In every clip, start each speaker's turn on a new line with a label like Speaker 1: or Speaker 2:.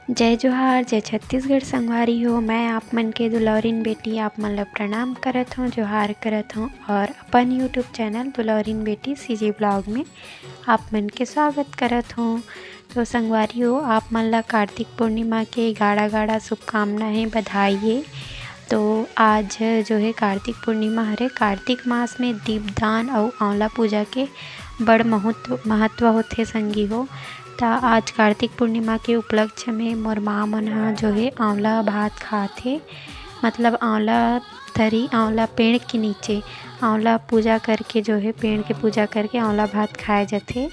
Speaker 1: जय जोहार, जय छत्तीसगढ़ संगवारी हो। मैं आप मन के दुलौरिन बेटी आप मन ला प्रणाम करत हूँ, जोहार करत हूँ और अपन यूट्यूब चैनल दुलौरिन बेटी सीजी ब्लॉग में आप मन के स्वागत करत हूँ। तो संगवारी हो, आप मन ला कार्तिक पूर्णिमा के गाढ़ा गाढ़ा शुभकामनाएं, बधाई है। तो आज जो है कार्तिक पूर्णिमा हरे। कार्तिक मास में दीपदान और आंवला पूजा के बड़ महत्व होथे संगी हो। ता आज कार्तिक पूर्णिमा के उपलक्ष्य में मोर माँ मन ह जो है आंवला भात खाथे। मतलब आंवला पेड़ के नीचे आंवला पूजा करके जो है पेड़ के पूजा करके आंवला भात खाए जाथे।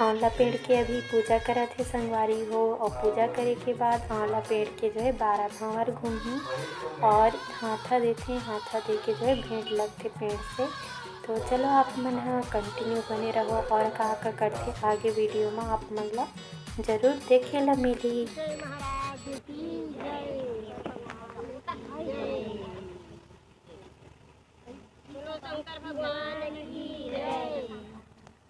Speaker 1: आंवला पेड़ के अभी पूजा करत हे संगवारी हो। और पूजा करे के बाद आंवला पेड़ के जो है 12 भंवर घूमही और हाथा देथे। हाथा दे के जो है भेंट लगथे पेड़ से। तो चलो आप मन ह कंटिन्यू बने रहो और का करथे आगे वीडियो में आप मन ला जरूर देखे ला मिली।
Speaker 2: शंकर भगवान की जय।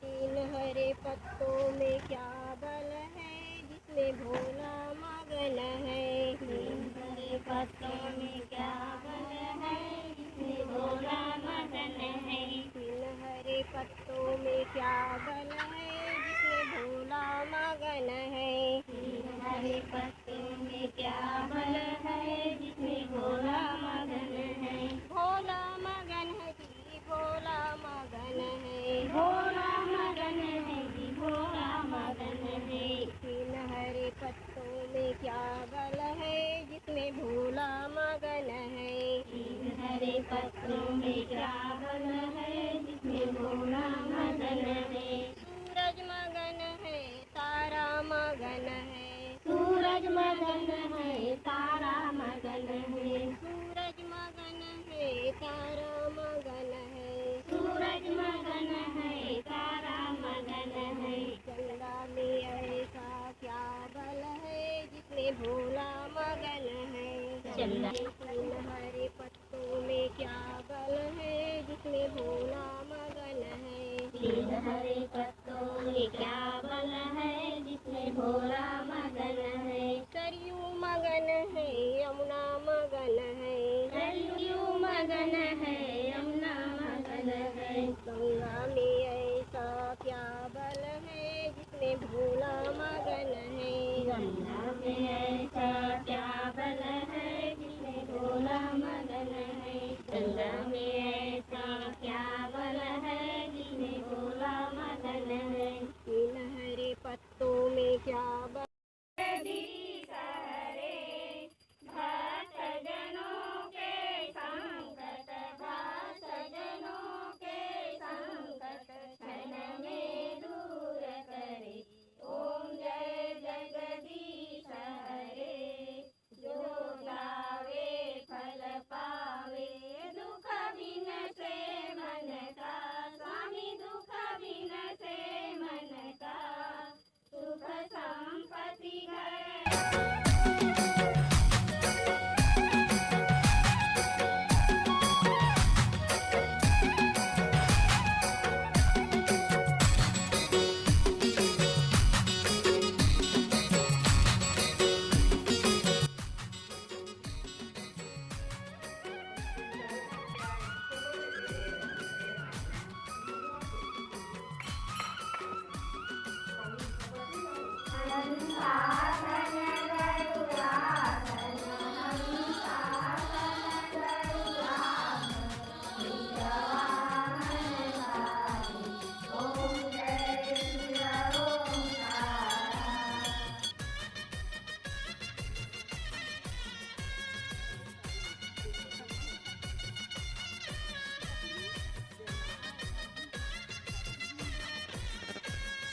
Speaker 2: तीन हरे पत्तों में क्या बल है, जिसमें भोला मगन है। तीन हरे पत्तों में क्या बल है, जिसमें भोला मगन है। तीन हरे पत्तों में क्या बल है, जिसमें भोला मगन है। तीन हरे पत्तों में क्या बल है, जिसमें भोला मगन है। भोला मगन है जी, भोला मगन है। भोला मगन है जी, भोला मगन है। तीन हरे पत्तों में क्या बल है, जिसमें भोला मगन है। तीन हरे पत्तों में क्या बल है, जिसमें भोला मगन है। सूरज मगन है, तारा मगन है। सूरज मगन है, तारा मगन है। सूरज मगन है, तारा मगन है। सूरज मगन है, तारा मगन है। चंदा में ऐसा क्या बल है, जिसमें भोला मगन है। चंदा तीन हरे पत्तों में क्या बल है, जिसमें भोला मगन है। तीन हरे पत्तों में क्या बल है, जिसमें भोला मगन है। सरयू मगन है, यमुना मगन है। सरयू मगन है, यमुना मगन है। गंगा में ऐसा क्या बल है, जिसमें भोला मगन है। गंगा में ऐसा क्या बल है, जिसमें भोला मगन है। गंगा में ऐसा क्या बल है, जिसमें भोला मगन है। तीन हरे पत्तों में क्या बल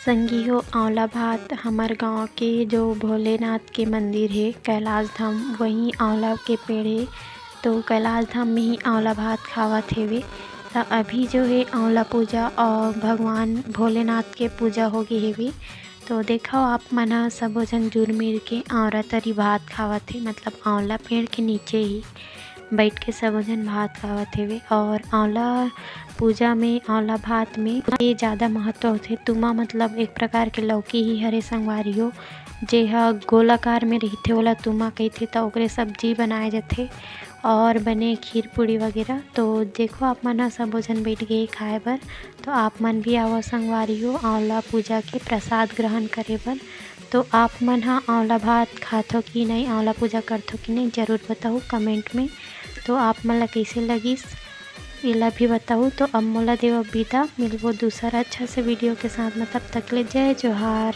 Speaker 1: संगी हो, आंवला भात हमार गांव के जो भोलेनाथ के मंदिर है कैलाश धाम, वहीं आंवला के पेड़ है। तो कैलाश धाम में ही आंवला भात खावत हेवे। तो अभी जो है आंवला पूजा और भगवान भोलेनाथ के पूजा होगी हेवी। तो देखो आप मना सब जन जुड़ मिल के आंवला तरी भात खावत थे, मतलब आंवला पेड़ के नीचे ही बैठ के सब जन भात खावत हेवे। और आंवला पूजा में, आंवला भात में ये ज़्यादा महत्व होथे। तुमा मतलब एक प्रकार के लौकी ही हरे संगवारी हो, जे ह गोलाकार में रहिथे ओला तुमा कहिथे। तो ओकरे सब्जी बनाए जाथे और बने खीर पूड़ी वगैरह। तो देखो आप मन ह सबो झन बैठ गए खाए बर, तो आप मन भी आओ संगवारी हो आंवला पूजा के प्रसाद ग्रहण करे बर। तो आप मन ह आंवला भात खाथो कि नहीं, आंवला पूजा करथो कि नहीं, ज़रूर बताओ कमेंट में। तो आप मन ला कैसे लगिस एला भी बताओ। तो अब मोला देव विदा, मिलबो दूसरा अच्छा से वीडियो के साथ में, तब तक ले जय जोहार।